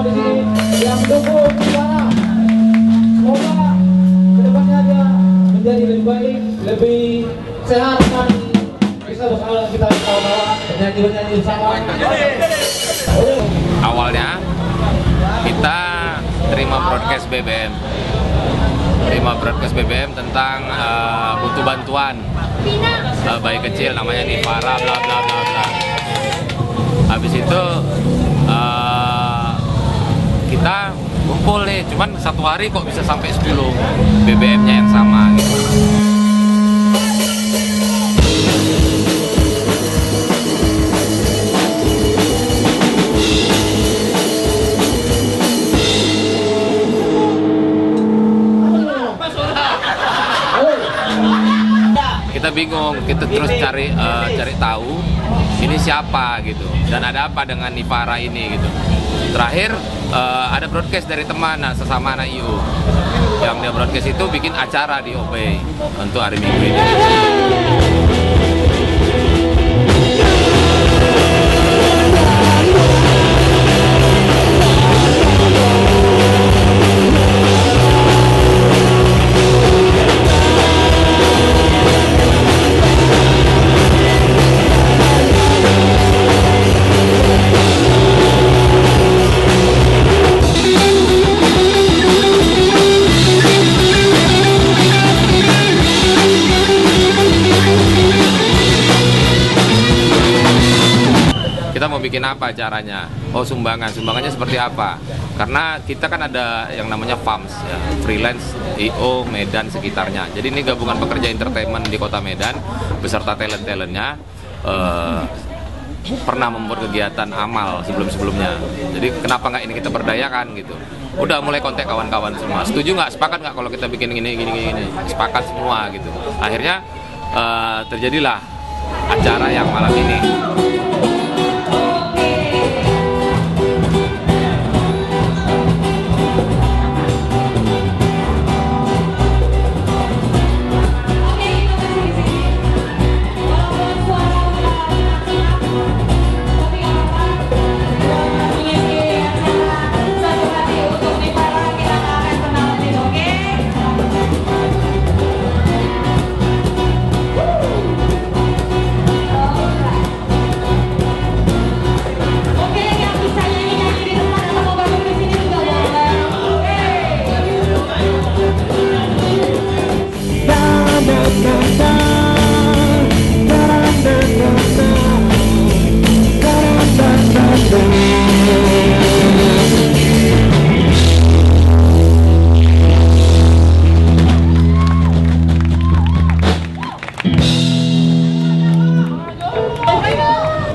semua di sini yang mendukung Nivara. Semoga kedepannya dia menjadi lebih baik, lebih sehat dan bisa bersama kita bersama bernyanyi bersama. Awalnya kita terima broadcast BBM tentang butuh bantuan bayi kecil namanya Nivara bla bla bla bla. Habis itu kita kumpul nih, cuman satu hari kok bisa sampai 10 BBM-nya yang sama gitu. Kita bingung, kita terus cari tahu ini siapa gitu dan ada apa dengan Nivara ini gitu. Terakhir ada broadcast dari teman sesama anak IU yang dia broadcast itu bikin acara di OP untuk hari Minggu ini. Kita mau bikin apa acaranya? Oh, sumbangannya seperti apa? Karena kita kan ada yang namanya FAMS ya, freelance IO Medan sekitarnya. Jadi ini gabungan pekerja entertainment di kota Medan beserta talent-talentnya pernah membuat kegiatan amal sebelumnya. Jadi kenapa nggak ini kita berdayakan gitu? Udah mulai kontak kawan-kawan semua. Setuju nggak? Sepakat nggak kalau kita bikin gini? Sepakat semua gitu. Akhirnya terjadilah acara yang malam ini.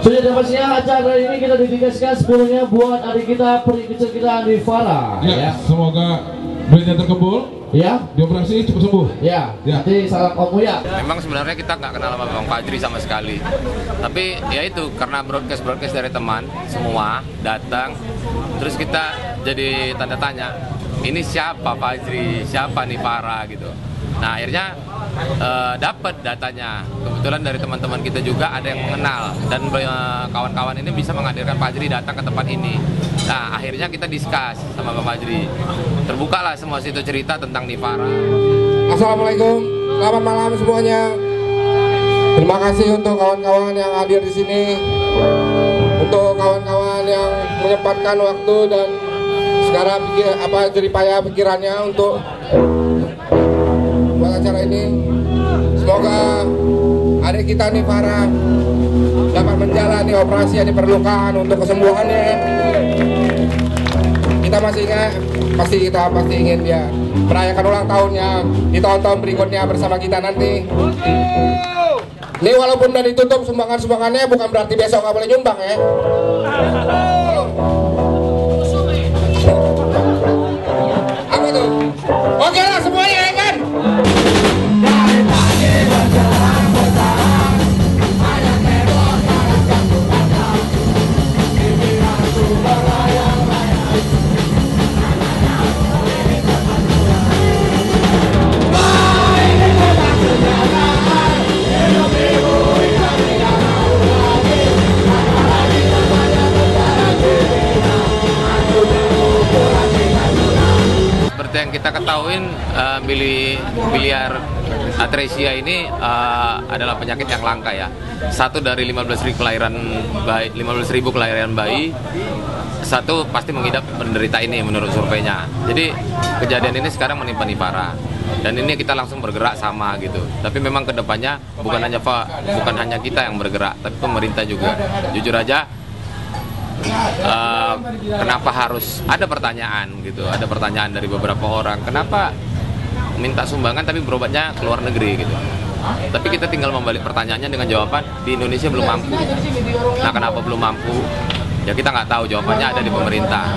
Sudah dapatnya acara ini kita dedikasikan sepenuhnya buat adik kita, peri kecil kita Nivara. Ya, semoga duitnya terkabul. Ya, dioperasi cepat sembuh. Ya. Nanti salam kamu ya. Memang sebenarnya kita nggak kenal sama Bang Fajri sama sekali. Tapi ya itu karena broadcast dari teman semua datang, terus kita jadi tanda tanya. Ini siapa Fajri? Siapa Nivara gitu. Nah akhirnya dapat datanya. Kebetulan dari teman-teman kita juga ada yang mengenal dan kawan-kawan ini bisa menghadirkan Fajri datang ke tempat ini. Nah akhirnya kita discuss sama Bang Fajri. Terbukalah semua situ cerita tentang Nivara. Assalamualaikum, selamat malam semuanya. Terima kasih untuk kawan-kawan yang hadir di sini, untuk kawan-kawan yang menyempatkan waktu dan sekarang jerih payah pikirannya untuk buat acara ini. Semoga adik kita Nivara dapat menjalani operasi yang diperlukan untuk kesembuhannya. Kita pasti ingin dia merayakan ulang tahunnya di tahun-tahun berikutnya bersama kita nanti. Ini walaupun udah ditutup sumbangannya bukan berarti besok nggak boleh nyumbang ya. Apa tuh? Oke lah semuanya ya kan? biliar atresia ini adalah penyakit yang langka ya. Satu dari 15.000 kelahiran bayi, satu pasti mengidap menderita ini menurut surveinya. Jadi kejadian ini sekarang menimpa Nipara. Dan ini kita langsung bergerak sama gitu. Tapi memang kedepannya bukan hanya kita yang bergerak, tapi pemerintah juga. Jujur aja, kenapa harus ada pertanyaan gitu? Ada pertanyaan dari beberapa orang. Kenapa minta sumbangan tapi berobatnya ke luar negeri gitu? Tapi kita tinggal membalik pertanyaannya dengan jawaban di Indonesia belum mampu. Nah, kenapa belum mampu? Ya kita nggak tahu, jawabannya ada di pemerintah.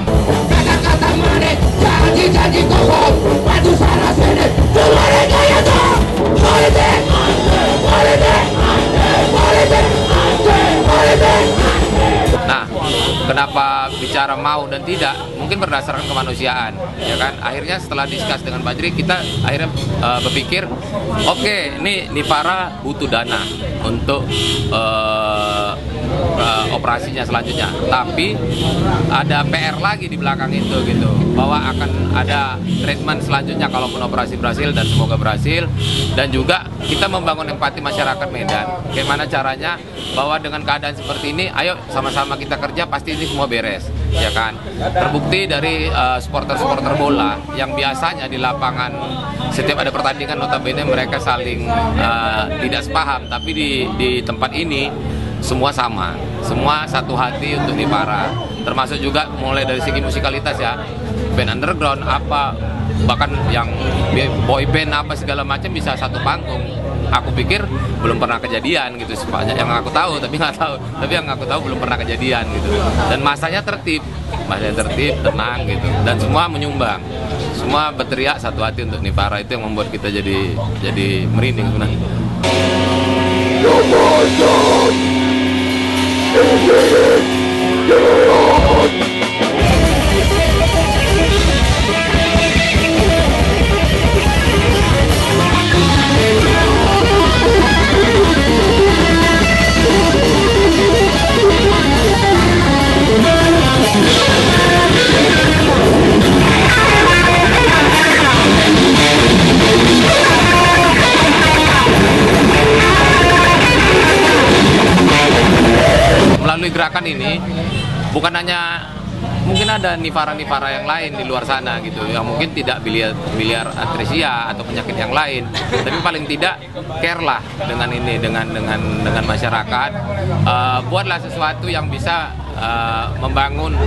Nah, kenapa bicara mau dan tidak? Mungkin berdasarkan kemanusiaan, ya kan? Akhirnya setelah diskus dengan Badri, kita akhirnya berpikir, oke, ini Nipara butuh dana untuk operasinya selanjutnya. Tapi ada PR lagi di belakang itu gitu, bahwa akan ada treatment selanjutnya kalaupun operasi berhasil, dan semoga berhasil. Dan juga kita membangun empati masyarakat Medan. Bagaimana caranya bahwa dengan keadaan seperti ini, ayo sama-sama kita kerja, pasti ini semua beres, ya kan? Terbukti dari supporter-supporter bola yang biasanya di lapangan setiap ada pertandingan notabene mereka saling tidak sepaham, tapi di tempat ini semua sama, semua satu hati untuk Nipara. Termasuk juga mulai dari segi musikalitas ya, band underground apa, bahkan yang boy band apa segala macam bisa satu panggung. Aku pikir belum pernah kejadian gitu, sepanjang yang aku tahu, tapi yang aku tahu belum pernah kejadian gitu. Dan masanya tertib, tenang gitu, dan semua menyumbang, semua berteriak satu hati untuk Nipara. Itu yang membuat kita jadi merinding sebenarnya. Melalui gerakan ini, bukan hanya mungkin ada Nipara-Nipara yang lain di luar sana gitu, yang mungkin tidak biliar atresia atau penyakit yang lain, tapi paling tidak care lah dengan ini, dengan masyarakat. Buatlah sesuatu yang bisa membangun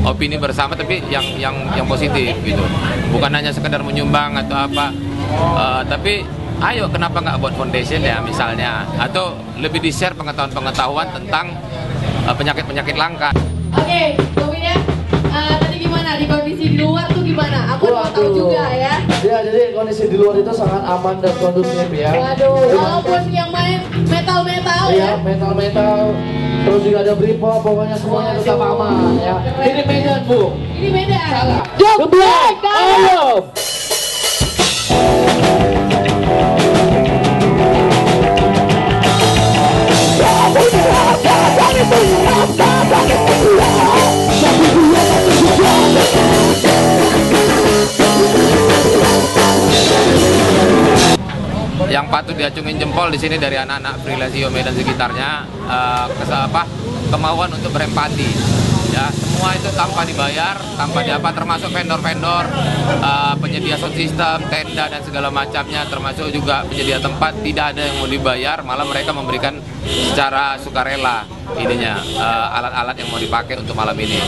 opini bersama, tapi yang positif gitu, bukan hanya sekedar menyumbang atau apa, tapi ayo kenapa nggak buat foundation ya misalnya, atau lebih di-share pengetahuan tentang penyakit-penyakit langka. Oke, Bobin ya, tadi gimana di kondisi di luar tuh gimana? Aku mau tahu juga ya. Ya, jadi kondisi di luar itu sangat aman dan kondusif ya. Waduh, walaupun yang main metal-metal ya. ya. Metal-metal, terus juga ada Britpop, pokoknya semuanya tetap aman ya. Ini Medan, Bu. Ini Medan. Salah. The Black Diamond. Yang patut diacungin jempol di sini dari anak-anak Freelasio Medan sekitarnya, kemauan untuk berempati. Ya, semua itu tanpa dibayar, tanpa diapa, termasuk vendor-vendor, penyedia sound system, tenda dan segala macamnya, termasuk juga penyedia tempat, tidak ada yang mau dibayar, malah mereka memberikan secara sukarela ininya, alat-alat yang mau dipakai untuk malam ini.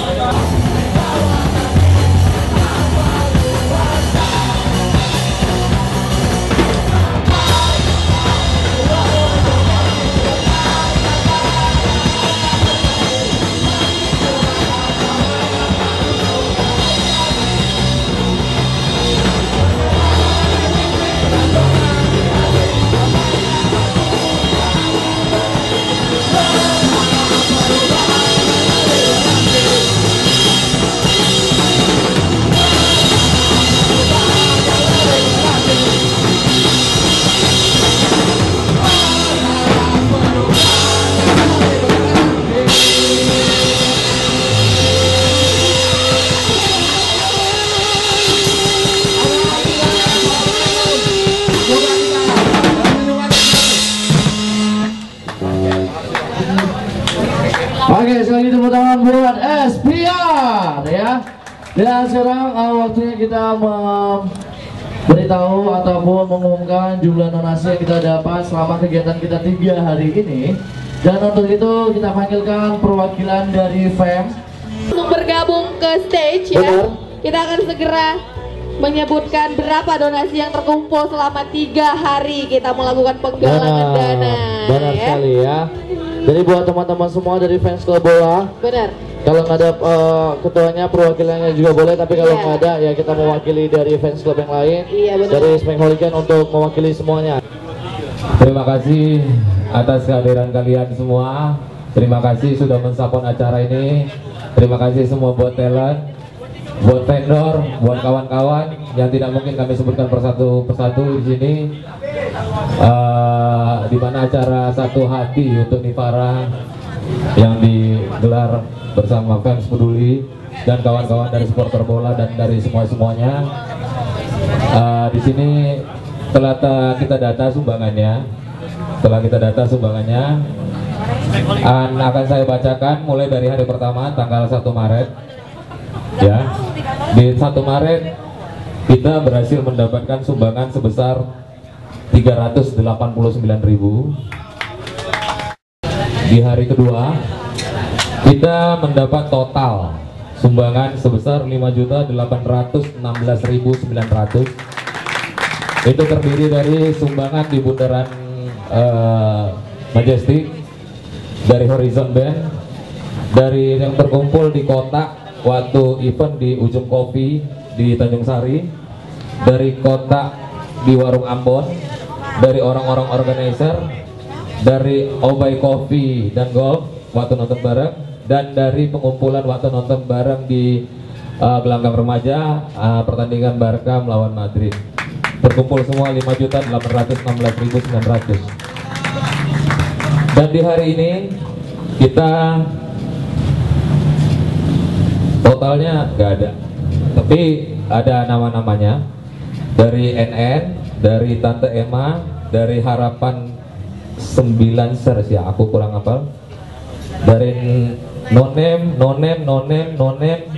tangan buat Espian ya. Dan sekarang waktunya kita memberitahu ataupun mengumumkan jumlah donasi yang kita dapat selama kegiatan kita 3 hari ini. Dan untuk itu kita panggilkan perwakilan dari FEM untuk bergabung ke stage ya. Kita akan segera menyebutkan berapa donasi yang terkumpul selama 3 hari kita melakukan penggalangan dana. Benar ya. sekali ya. Jadi buat teman-teman semua dari fans klub bola, Benar. kalau nggak ada ketuanya, perwakilannya juga boleh. Tapi kalau nggak ada, ya kita mewakili dari fans klub yang lain. Iya, benar. Dari Smack Hooligan untuk mewakili semuanya. Terima kasih atas kehadiran kalian semua. Terima kasih sudah mensupport acara ini. Terima kasih semua buat talent, buat vendor, buat kawan-kawan yang tidak mungkin kami sebutkan persatu di sini. Di mana acara Satu Hati untuk Nivara yang digelar bersama fans peduli dan kawan-kawan dari supporter bola dan dari semuanya. Di sini telah kita data sumbangannya. Akan saya bacakan mulai dari hari pertama tanggal 1 Maret. Ya, di 1 Maret kita berhasil mendapatkan sumbangan sebesar 389.000. Di hari kedua kita mendapat total sumbangan sebesar 5.816.900. Itu terdiri dari sumbangan di bundaran Majestic, dari Horizon Band, dari yang terkumpul di kotak waktu event di Ujung Kopi di Tanjung Sari, dari kotak di Warung Ambon, dari orang-orang organizer, dari Obay Coffee dan Golf waktu nonton bareng, dan dari pengumpulan waktu nonton bareng di gelanggang remaja pertandingan Barca melawan Madrid. Berkumpul semua 5.816.900. Dan di hari ini kita totalnya nggak ada, tapi ada nama-namanya dari NN, dari Tante Emma, dari Harapan 9 Sers ya, aku kurang hafal, dari Nonem,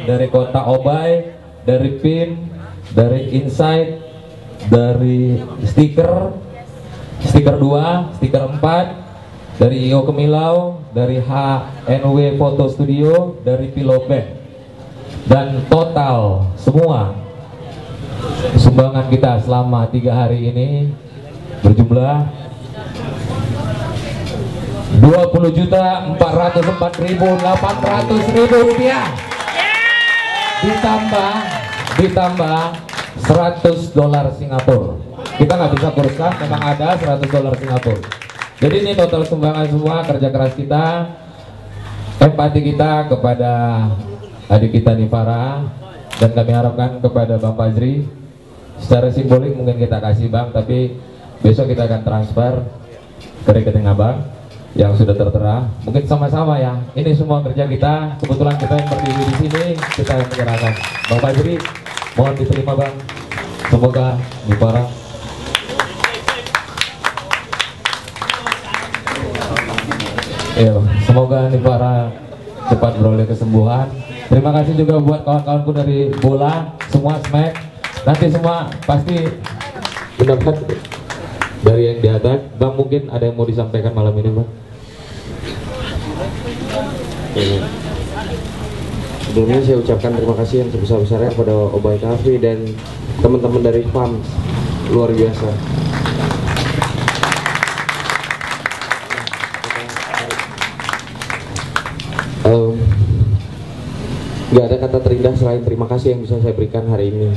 dari Kota Obay, dari PIM, dari Insight, dari stiker 2, stiker 4, dari IO Kemilau, dari HNW Foto Studio, dari Pilobek. Dan total semua sumbangan kita selama 3 hari ini berjumlah 20.404.800 rupiah. Ditambah $100 Singapura. Kita nggak bisa kuruskan, memang ada $100 Singapura. Jadi ini total sumbangan semua kerja keras kita, empati kita kepada adik kita Nivara, dan kami harapkan kepada Bang Fajri secara simbolik mungkin kita kasih Bang, tapi besok kita akan transfer ke rekening Abang yang sudah tertera. Mungkin sama-sama ya. Ini semua kerja kita. Kebetulan kita yang berdiri di sini, kita yang menyerahkan. Bang Fajri, mohon diterima Bang. Semoga Nivara semoga Nivara cepat beroleh kesembuhan. Terima kasih juga buat kawan-kawanku dari bola, semua Smack. Nanti semua pasti mendapat dari yang di atas. Bang, mungkin ada yang mau disampaikan malam ini Bang? Sebelumnya saya ucapkan terima kasih yang sebesar-besarnya kepada Obay Cafe dan teman-teman dari FAM, luar biasa. Gak ada kata terindah selain terima kasih yang bisa saya berikan hari ini.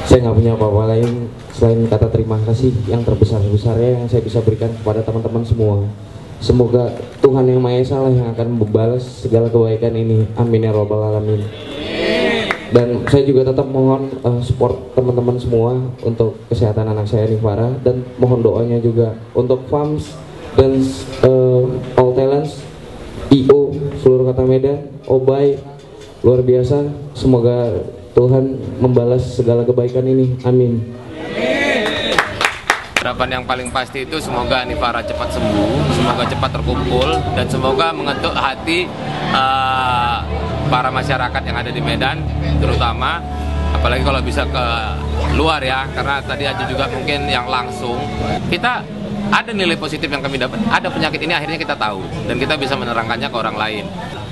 Saya nggak punya apa-apa lain selain kata terima kasih yang terbesar-besarnya yang saya bisa berikan kepada teman-teman semua. Semoga Tuhan Yang Maha Esa lah yang akan membalas segala kebaikan ini. Amin ya robbal alamin. Dan saya juga tetap mohon support teman-teman semua untuk kesehatan anak saya Nivara, dan mohon doanya juga untuk FAMS dan All Talents, IO seluruh kota Medan, Obay, luar biasa. Semoga Tuhan membalas segala kebaikan ini. Amin. Harapan yang paling pasti itu semoga Nivara cepat sembuh, semoga cepat terkumpul, dan semoga mengetuk hati para masyarakat yang ada di Medan, terutama apalagi kalau bisa ke luar ya, karena tadi aja juga mungkin yang langsung kita ada nilai positif yang kami dapat, ada penyakit ini akhirnya kita tahu dan kita bisa menerangkannya ke orang lain.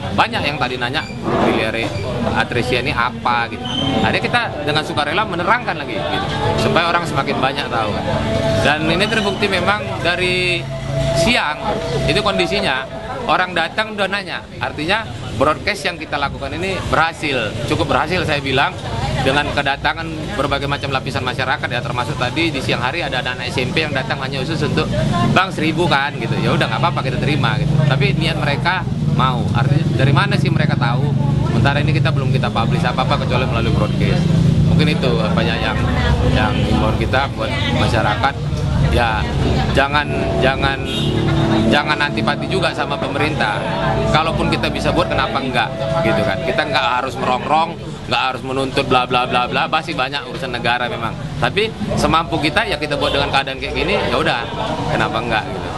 Banyak yang tadi nanya biliary atresia ini apa gitu. Akhirnya kita dengan sukarela menerangkan lagi gitu, supaya orang semakin banyak tahu. Dan ini terbukti memang dari siang itu kondisinya orang datang udah nanya. Artinya broadcast yang kita lakukan ini berhasil, cukup berhasil saya bilang, dengan kedatangan berbagai macam lapisan masyarakat ya, termasuk tadi di siang hari ada anak SMP yang datang hanya khusus untuk Bang 1000 kan gitu. Ya udah nggak apa-apa, kita terima gitu. Tapi niat mereka mau, artinya dari mana sih mereka tahu? Sementara ini kita belum kita publish apa-apa kecuali melalui broadcast. Mungkin itu banyak yang himbauan kita buat masyarakat, ya jangan antipati juga sama pemerintah. Kalaupun kita bisa buat, kenapa enggak gitu kan? Kita enggak harus merongrong, nggak harus menuntut bla bla bla bla, pasti banyak urusan negara memang. Tapi semampu kita ya kita buat dengan keadaan kayak gini, ya udah, kenapa enggak gitu.